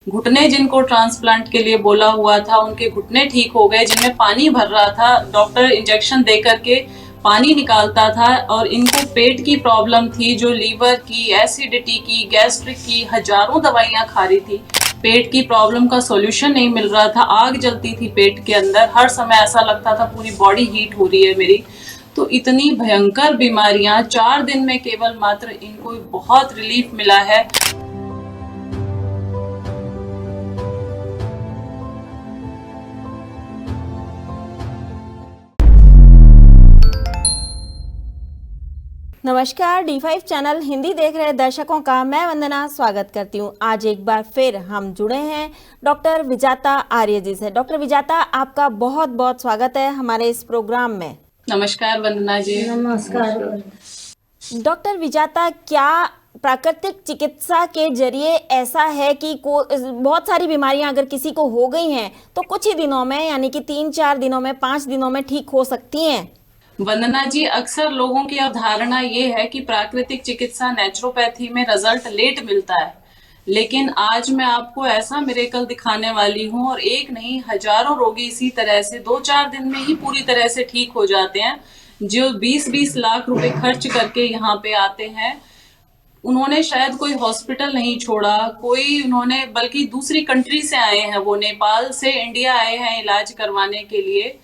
घुटने जिनको ट्रांसप्लांट के लिए बोला हुआ था उनके घुटने ठीक हो गए, जिनमें पानी भर रहा था, डॉक्टर इंजेक्शन दे करके पानी निकालता था। और इनको पेट की प्रॉब्लम थी, जो लीवर की, एसिडिटी की, गैस्ट्रिक की, हजारों दवाइयां खा रही थी। पेट की प्रॉब्लम का सॉल्यूशन नहीं मिल रहा था, आग जलती थी पेट के अंदर, हर समय ऐसा लगता था पूरी बॉडी हीट हो रही है मेरी। तो इतनी भयंकर बीमारियां 4 दिन में केवल मात्र इनको बहुत रिलीफ मिला है। नमस्कार, D5 चैनल हिंदी देख रहे दर्शकों का मैं वंदना स्वागत करती हूं। आज एक बार फिर हम जुड़े हैं डॉक्टर विजाता आर्य जी से। डॉक्टर विजाता, आपका बहुत बहुत स्वागत है हमारे इस प्रोग्राम में। नमस्कार वंदना जी। नमस्कार। डॉक्टर विजाता, क्या प्राकृतिक चिकित्सा के जरिए ऐसा है कि बहुत सारी बीमारियां अगर किसी को हो गई हैं तो कुछ ही दिनों में, यानी कि 3-4 दिनों में, 5 दिनों में ठीक हो सकती हैं? वंदना जी, अक्सर लोगों की अवधारणा ये है कि प्राकृतिक चिकित्सा, नेचुरोपैथी में रिजल्ट लेट मिलता है, लेकिन आज मैं आपको ऐसा मिरेकल दिखाने वाली हूँ, और एक नहीं हजारों रोगी इसी तरह से 2-4 दिन में ही पूरी तरह से ठीक हो जाते हैं। जो 20-20 लाख रुपए खर्च करके यहाँ पे आते हैं, उन्होंने शायद कोई हॉस्पिटल नहीं छोड़ा, कोई उन्होंने, बल्कि दूसरी कंट्री से आए हैं, वो नेपाल से इंडिया आए हैं इलाज करवाने के लिए।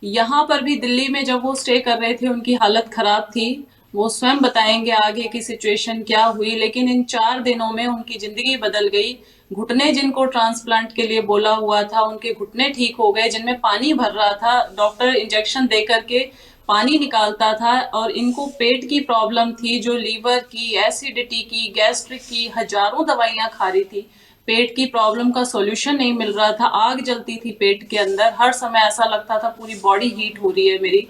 यहाँ पर भी दिल्ली में जब वो स्टे कर रहे थे उनकी हालत खराब थी, वो स्वयं बताएंगे आगे की सिचुएशन क्या हुई, लेकिन इन 4 दिनों में उनकी जिंदगी बदल गई। घुटने जिनको ट्रांसप्लांट के लिए बोला हुआ था उनके घुटने ठीक हो गए, जिनमें पानी भर रहा था, डॉक्टर इंजेक्शन दे करके पानी निकालता था। और इनको पेट की प्रॉब्लम थी, जो लीवर की, एसिडिटी की, गैस्ट्रिक की, हजारों दवाइयां खा रही थी। पेट की प्रॉब्लम का सॉल्यूशन नहीं मिल रहा था, आग जलती थी पेट के अंदर, हर समय ऐसा लगता था पूरी बॉडी हीट हो रही है मेरी।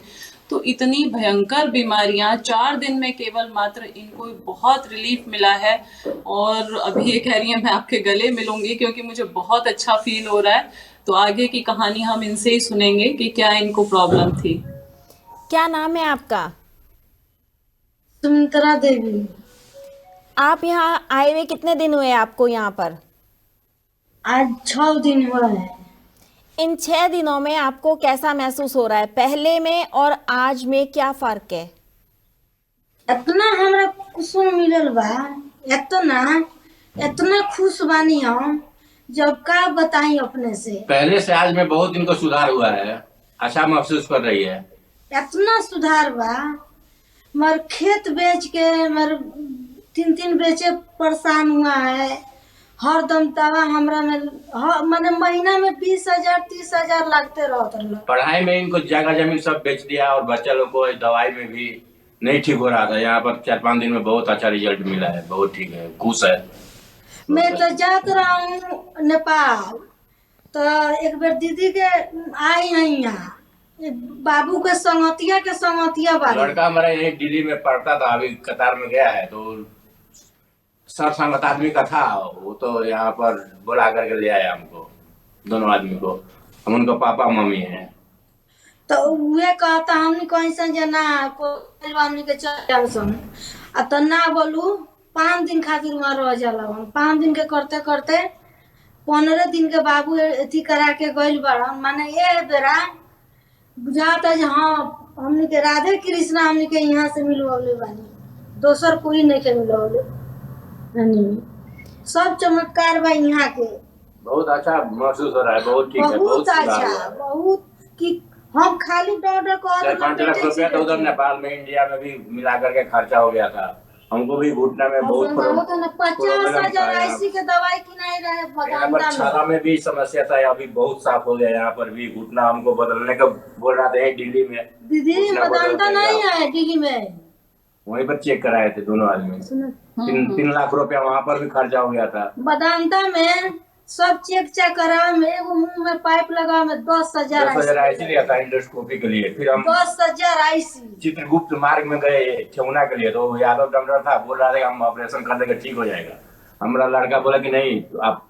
तो इतनी भयंकर बीमारियां 4 दिन में केवल मात्र इनको बहुत रिलीफ मिला है। और अभी ये कह रही है मैं आपके गले मिलूंगी, क्योंकि मुझे बहुत अच्छा फील हो रहा है। तो आगे की कहानी हम इनसे ही सुनेंगे कि क्या इनको प्रॉब्लम थी। क्या नाम है आपका? सुमित्रा देवी। आप यहाँ आए हुए कितने दिन हुए आपको यहाँ पर? आज 6 दिन हुआ है। इन 6 दिनों में आपको कैसा महसूस हो रहा है? पहले में और आज में क्या फर्क है? इतना हमरा कुसुम मिलल बा, इतना खुश बानी हम, जब का बताई अपने से। पहले से आज में बहुत इनको सुधार हुआ है, अच्छा महसूस कर रही है। इतना सुधार बा, मर खेत बेच के मर 3 बेचे परेशान हुआ है। हर दम तवा हमरा में माने महीना में 20,000 30,000 लगते रहता। पढ़ाई में इनको जगह जमीन सब बेच दिया, और बच्चा लोग को दवाई में भी नहीं ठीक हो रहा था। यहाँ पर 4-5 दिन में बहुत अच्छा रिजल्ट मिला है, बहुत ठीक है, खुश है। मैं तो जात रहा हूँ नेपाल, तो एक बार दीदी के आई है यहाँ, बाबू के संगतिया बारी। लड़का हमारा यही दिल्ली में पढ़ता था, अभी कतार में गया है, तो सर संगत आदमी का था, वो तो यहाँ पर बुला करके ले आया हमको, दोनों आदमी को। हम उनको पापा मम्मी हैं। तो वे कहता हमनी कहीं से जना को हमनी के चल सन, तो ना बोलू 5 दिन खातिर वहाँ रह जाला। 5 दिन के करते करते 15 दिन के बाबू अथी करा के गइल बड़न। माने ये बेरा बुझाता है हाँ हमनी के राधे कृष्णा हमनी के यहाँ से मिलवले बानी, दोसर कोई नहीं के मिलवले। सब चमत्कार बा यहाँ के। बहुत अच्छा महसूस हो रहा है, बहुत ठीक है, बहुत अच्छा, बहुत कि हम खाली डॉक्टर को 4-5 लाख रुपया तो उधर नेपाल में, इंडिया में भी मिला करके खर्चा हो गया था। हमको भी घुटना में बहुत 50,000 ऐसी के दवाई की नहीं रहे। यहाँ पर छाला में भी समस्या था, अभी बहुत साफ हो गया। यहाँ पर भी घुटना हमको बदलने का बोल रहा था दिल्ली में। दीदी बदलता नहीं है दिल्ली में, वहीं पर चेक कराए थे दोनों आदमी। 3 लाख रुपया वहाँ पर भी खर्चा हो गया था। बदामता में सब चेक करा में, एगो मुंह में पाइप लगा में 10,000 ऐसी लिया था इंडोस्कोपी के लिए। फिर हम 10,000 ऐसी चित्रगुप्त मार्ग में गए ठेहुना के लिए, तो यादव डॉक्टर था, बोल रहा था कि हम ऑपरेशन कर देंगे, ठीक हो जाएगा। हमारा लड़का बोला कि नहीं, आप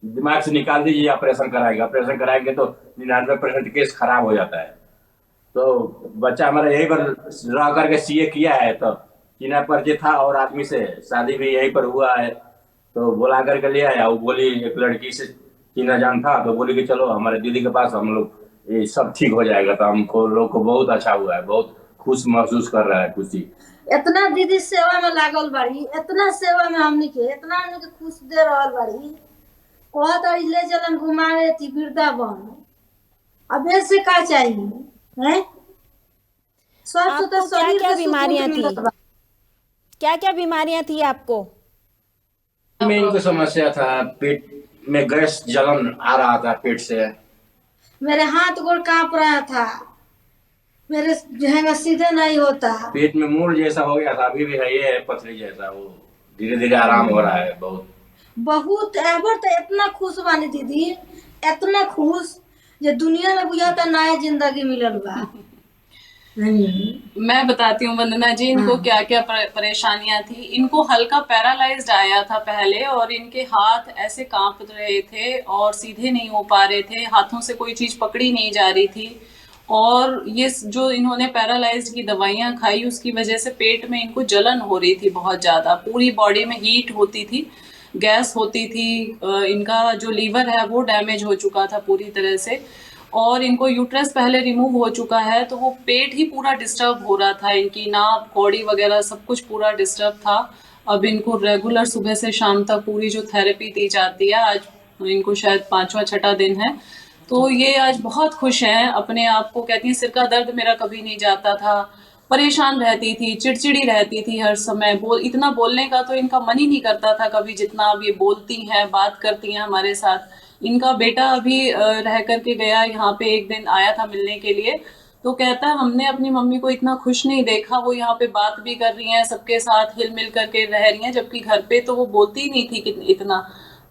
दिमाग से निकाल दीजिए, ऑपरेशन कराएंगे। ऑपरेशन कराएंगे तो 99% केस खराब हो जाता है। तो बच्चा हमारा यहीं पर रह करके CA किया है, तो चीना परिचय था, और आदमी से शादी भी यहीं पर हुआ है। तो बुला करके ले आया। वो बोली एक लड़की से चीना जान था, तो बोली कि चलो हमारे दीदी के पास, हम लोग ये सब ठीक हो जाएगा। तो हमको लोग को बहुत अच्छा हुआ है, बहुत खुश महसूस कर रहा है खुशी। इतना दीदी सेवा में लागल बाड़ी, इतना सेवा में हमनी के इतना हमनी के खुश दे रहल बाड़ी। कहत रही ले चलन घुमावे थी वृंदावन, अब ऐसे का चाहिए हैं? स्वस्थ तो आपको शरीर क्या-क्या के बीमारियां सुकून थी? मिलत बा। क्या-क्या बीमारियां थी आपको? में इनको समस्या था, पेट में गैस जलन आ रहा था पेट से। मेरे हाथ गोड़ कांप रहा था, मेरे जहंगा सीधे नहीं होता। पेट में मूड़ जैसा हो गया था, अभी भी है, ये है पथरी जैसा। वो धीरे धीरे आराम हो रहा है बहुत। बहुत एबर तो इतना खुश बानी दीदी, इतना खुश जे दुनिया में बुझाता नया जिंदगी मिलल बा। मैं बताती हूँ वंदना जी, इनको क्या क्या परेशानियां थी। इनको हल्का पैरालाइज्ड आया था पहले, और इनके हाथ ऐसे कांप रहे थे और सीधे नहीं हो पा रहे थे, हाथों से कोई चीज पकड़ी नहीं जा रही थी। और ये जो इन्होंने पैरालाइज्ड की दवाइयां खाई, उसकी वजह से पेट में इनको जलन हो रही थी बहुत ज्यादा, पूरी बॉडी में हीट होती थी, गैस होती थी। इनका जो लीवर है वो डैमेज हो चुका था पूरी तरह से, और इनको यूट्रस पहले रिमूव हो चुका है, तो वो पेट ही पूरा डिस्टर्ब हो रहा था। इनकी नाक कौड़ी वगैरह सब कुछ पूरा डिस्टर्ब था। अब इनको रेगुलर सुबह से शाम तक पूरी जो थेरेपी दी जाती है, आज इनको शायद 5वां-6वां दिन है, तो ये आज बहुत खुश हैं। अपने आप को कहती हैं सिर का दर्द मेरा कभी नहीं जाता था, परेशान रहती थी, चिड़चिड़ी रहती थी हर समय, इतना बोलने का तो इनका मन ही नहीं करता था कभी, जितना अब ये बोलती हैं, बात करती हैं हमारे साथ। इनका बेटा अभी रह करके गया यहाँ पे, एक दिन आया था मिलने के लिए, तो कहता है हमने अपनी मम्मी को इतना खुश नहीं देखा, वो यहाँ पे बात भी कर रही हैं, सबके साथ हिल मिल करके रह रही हैं, जबकि घर पे तो वो बोलती ही नहीं थी इतना।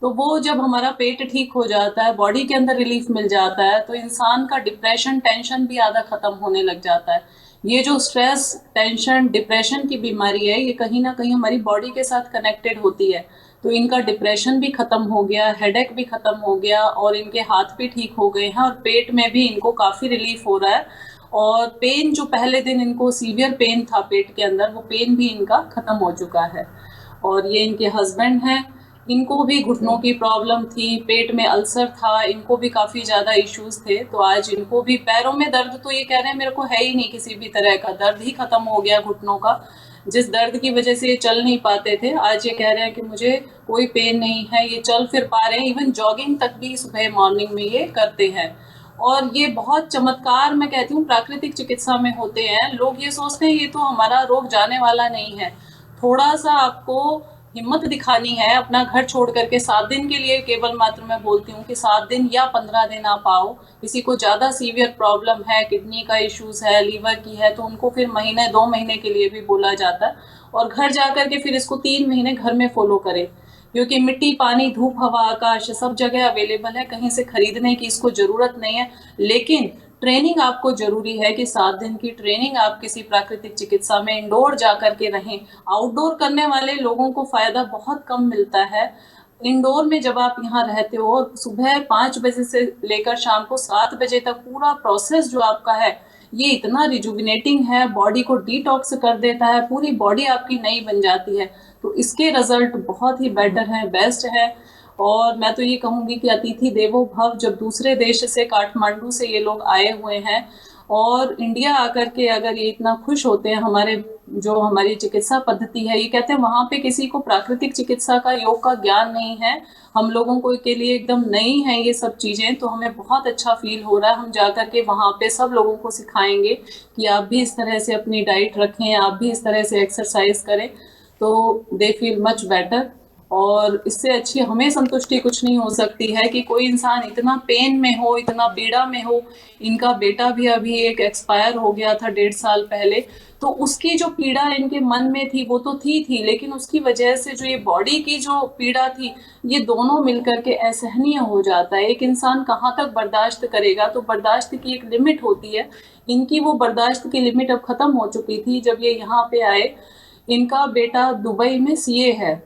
तो वो जब हमारा पेट ठीक हो जाता है, बॉडी के अंदर रिलीफ मिल जाता है, तो इंसान का डिप्रेशन, टेंशन भी आधा खत्म होने लग जाता है। ये जो स्ट्रेस, टेंशन, डिप्रेशन की बीमारी है, ये कहीं ना कहीं हमारी बॉडी के साथ कनेक्टेड होती है। तो इनका डिप्रेशन भी खत्म हो गया, हेडेक भी खत्म हो गया, और इनके हाथ भी ठीक हो गए हैं, और पेट में भी इनको काफ़ी रिलीफ हो रहा है। और पेन, जो पहले दिन इनको सीवियर पेन था पेट के अंदर, वो पेन भी इनका खत्म हो चुका है। और ये इनके हस्बैंड हैं, इनको भी घुटनों की प्रॉब्लम थी, पेट में अल्सर था, इनको भी काफ़ी ज़्यादा इश्यूज थे। तो आज इनको भी पैरों में दर्द, तो ये कह रहे हैं मेरे को है ही नहीं किसी भी तरह का दर्द, ही खत्म हो गया घुटनों का, जिस दर्द की वजह से ये चल नहीं पाते थे। आज ये कह रहे हैं कि मुझे कोई पेन नहीं है, ये चल फिर पा रहे हैं, इवन जॉगिंग तक भी सुबह मॉर्निंग में ये करते हैं। और ये बहुत चमत्कार, मैं कहती हूँ, प्राकृतिक चिकित्सा में होते हैं। लोग ये सोचते हैं ये तो हमारा रोग जाने वाला नहीं है। थोड़ा सा आपको हिम्मत दिखानी है, अपना घर छोड़ करके 7 दिन के लिए, केवल मात्र मैं बोलती हूँ कि 7 दिन या 15 दिन आप आओ। किसी को ज़्यादा सीवियर प्रॉब्लम है, किडनी का इश्यूज है, लीवर की है, तो उनको फिर महीने 2 महीने के लिए भी बोला जाता है, और घर जा कर के फिर इसको 3 महीने घर में फॉलो करें, क्योंकि मिट्टी, पानी, धूप, हवा, आकाश सब जगह अवेलेबल है, कहीं से खरीदने की इसको ज़रूरत नहीं है। लेकिन ट्रेनिंग आपको जरूरी है कि 7 दिन की ट्रेनिंग आप किसी प्राकृतिक चिकित्सा में इंडोर जा करके रहें। आउटडोर करने वाले लोगों को फायदा बहुत कम मिलता है। इंडोर में जब आप यहाँ रहते हो, सुबह 5 बजे से लेकर शाम को 7 बजे तक पूरा प्रोसेस जो आपका है, ये इतना रिजुविनेटिंग है, बॉडी को डिटॉक्स कर देता है, पूरी बॉडी आपकी नई बन जाती है। तो इसके रिजल्ट बहुत ही बेटर है, बेस्ट है। और मैं तो ये कहूँगी कि अतिथि देवो भव, जब दूसरे देश से, काठमांडू से ये लोग आए हुए हैं और इंडिया आकर के अगर ये इतना खुश होते हैं, हमारी चिकित्सा पद्धति है, ये कहते हैं वहाँ पे किसी को प्राकृतिक चिकित्सा का, योग का ज्ञान नहीं है, हम लोगों को के लिए एकदम नई है ये सब चीज़ें। तो हमें बहुत अच्छा फील हो रहा है, हम जा कर के वहाँ पे सब लोगों को सिखाएंगे कि आप भी इस तरह से अपनी डाइट रखें, आप भी इस तरह से एक्सरसाइज करें, तो दे फील मच बेटर। और इससे अच्छी हमें संतुष्टि कुछ नहीं हो सकती है कि कोई इंसान इतना पेन में हो, इतना पीड़ा में हो। इनका बेटा भी अभी एक एक्सपायर हो गया था 1.5 साल पहले, तो उसकी जो पीड़ा इनके मन में थी वो तो थी, लेकिन उसकी वजह से जो ये बॉडी की जो पीड़ा थी, ये दोनों मिलकर के असहनीय हो जाता है। एक इंसान कहाँ तक बर्दाश्त करेगा, तो बर्दाश्त की एक लिमिट होती है। इनकी वो बर्दाश्त की लिमिट अब खत्म हो चुकी थी जब ये यहाँ पे आए। इनका बेटा दुबई में सीए है,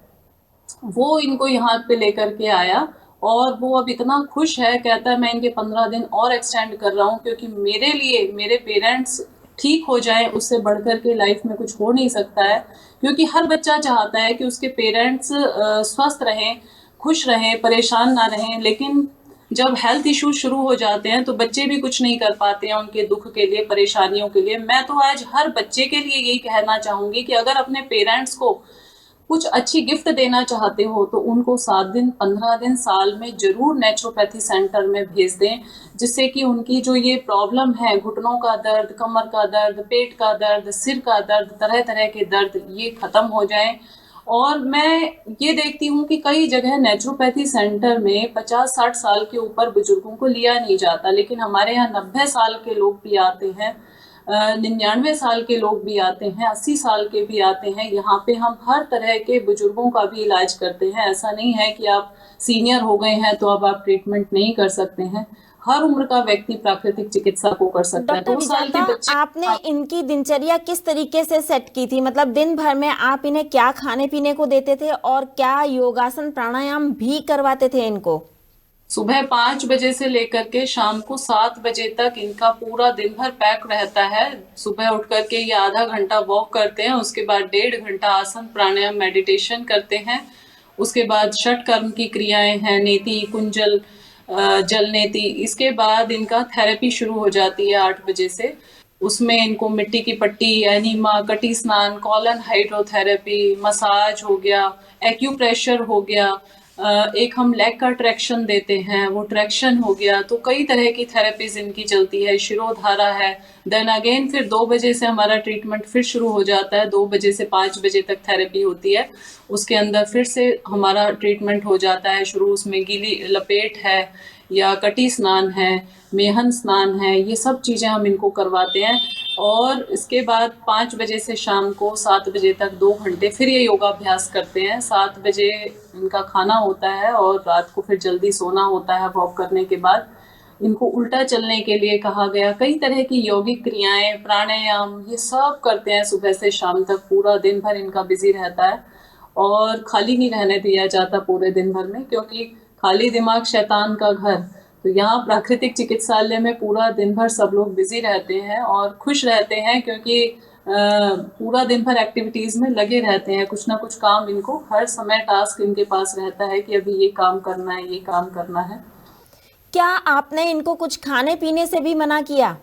वो इनको यहाँ पे लेकर के आया, और वो अब इतना खुश है, कहता है मैं इनके 15 दिन और एक्सटेंड कर रहा हूँ, क्योंकि मेरे लिए मेरे पेरेंट्स ठीक हो जाए, उससे बढ़कर के लाइफ में कुछ हो नहीं सकता है। क्योंकि हर बच्चा चाहता है कि उसके पेरेंट्स स्वस्थ रहें, खुश रहें, परेशान ना रहें। लेकिन जब हेल्थ इश्यूज शुरू हो जाते हैं तो बच्चे भी कुछ नहीं कर पाते हैं उनके दुख के लिए, परेशानियों के लिए। मैं तो आज हर बच्चे के लिए यही कहना चाहूंगी कि अगर अपने पेरेंट्स को कुछ अच्छी गिफ्ट देना चाहते हो तो उनको 7 दिन 15 दिन साल में जरूर नेचुरोपैथी सेंटर में भेज दें, जिससे कि उनकी जो ये प्रॉब्लम है, घुटनों का दर्द, कमर का दर्द, पेट का दर्द, सिर का दर्द, तरह तरह के दर्द, ये खत्म हो जाए। और मैं ये देखती हूँ कि कई जगह नेचुरोपैथी सेंटर में 50-60 साल के ऊपर बुजुर्गों को लिया नहीं जाता, लेकिन हमारे यहाँ 90 साल के लोग भी आते हैं, 99 साल के लोग भी आते हैं, 80 साल के भी आते हैं। यहाँ पे हम हर तरह के बुजुर्गों का भी इलाज करते हैं। ऐसा नहीं है कि आप सीनियर हो गए हैं तो अब आप ट्रीटमेंट नहीं कर सकते हैं। हर उम्र का व्यक्ति प्राकृतिक चिकित्सा को कर सकता है। डॉक्टर 2 साल के विजाता, बच्चे आपने इनकी दिनचर्या किस तरीके से सेट की थी? मतलब दिन भर में आप इन्हें क्या खाने पीने को देते थे और क्या योगासन प्राणायाम भी करवाते थे इनको? सुबह 5 बजे से लेकर के शाम को 7 बजे तक इनका पूरा दिन भर पैक रहता है। सुबह उठ करके ये आधा घंटा वॉक करते हैं, उसके बाद 1.5 घंटा आसन प्राणायाम मेडिटेशन करते हैं। उसके बाद षट कर्म की क्रियाएं हैं, नेति, कुंजल, जल नेति। इसके बाद इनका थेरेपी शुरू हो जाती है 8 बजे से। उसमें इनको मिट्टी की पट्टी, एनीमा, कटी स्नान, कॉलन हाइड्रोथेरेपी, मसाज हो गया, एक्यूप्रेशर हो गया, एक हम लेग का ट्रैक्शन देते हैं, वो ट्रैक्शन हो गया। तो कई तरह की थेरेपीज इनकी चलती है, शिरोधारा है। देन अगेन फिर 2 बजे से हमारा ट्रीटमेंट फिर शुरू हो जाता है। 2 बजे से 5 बजे तक थेरेपी होती है। उसके अंदर फिर से हमारा ट्रीटमेंट हो जाता है शुरू। उसमें गीली लपेट है या कटी स्नान है, मेहन स्नान है, ये सब चीज़ें हम इनको करवाते हैं। और इसके बाद 5 बजे से शाम को 7 बजे तक 2 घंटे फिर ये योगाभ्यास करते हैं। 7 बजे इनका खाना होता है और रात को फिर जल्दी सोना होता है। वॉक करने के बाद इनको उल्टा चलने के लिए कहा गया। कई तरह की यौगिक क्रियाएं, प्राणायाम, ये सब करते हैं सुबह से शाम तक। पूरा दिन भर इनका बिजी रहता है और खाली नहीं रहने दिया जाता पूरे दिन भर में, क्योंकि खाली दिमाग शैतान का घर। तो यहाँ प्राकृतिक चिकित्सालय में पूरा दिन भर सब लोग बिजी रहते हैं और खुश रहते हैं, क्योंकि पूरा दिन भर एक्टिविटीज में लगे रहते हैं। कुछ ना कुछ काम इनको हर समय टास्क इनके पास रहता है कि अभी ये काम करना है, ये काम करना है। क्या आपने इनको कुछ खाने पीने से भी मना किया?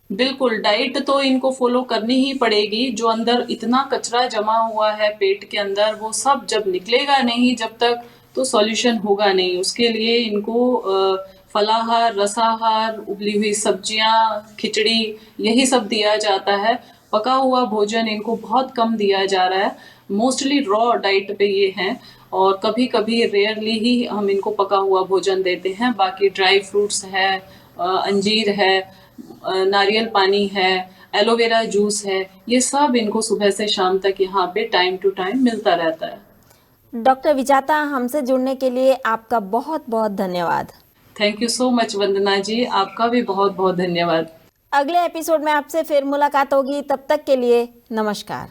बिल्कुल, डाइट तो इनको फॉलो करनी ही पड़ेगी। जो अंदर इतना कचरा जमा हुआ है पेट के अंदर, वो सब जब निकलेगा नहीं जब तक, तो सॉल्यूशन होगा नहीं। उसके लिए इनको फलाहार, रसाहार, उबली हुई सब्जियां, खिचड़ी, यही सब दिया जाता है। पका हुआ भोजन इनको बहुत कम दिया जा रहा है। मोस्टली रॉ डाइट पे ये हैं और कभी कभी रेयरली ही हम इनको पका हुआ भोजन देते हैं। बाकी ड्राई फ्रूट्स है, अंजीर है, नारियल पानी है, एलोवेरा जूस है, ये सब इनको सुबह से शाम तक यहाँ पे टाइम टू टाइम मिलता रहता है। डॉक्टर विजाता, हमसे जुड़ने के लिए आपका बहुत बहुत धन्यवाद। थैंक यू सो मच वंदना जी, आपका भी बहुत बहुत धन्यवाद। अगले एपिसोड में आपसे फिर मुलाकात होगी, तब तक के लिए नमस्कार।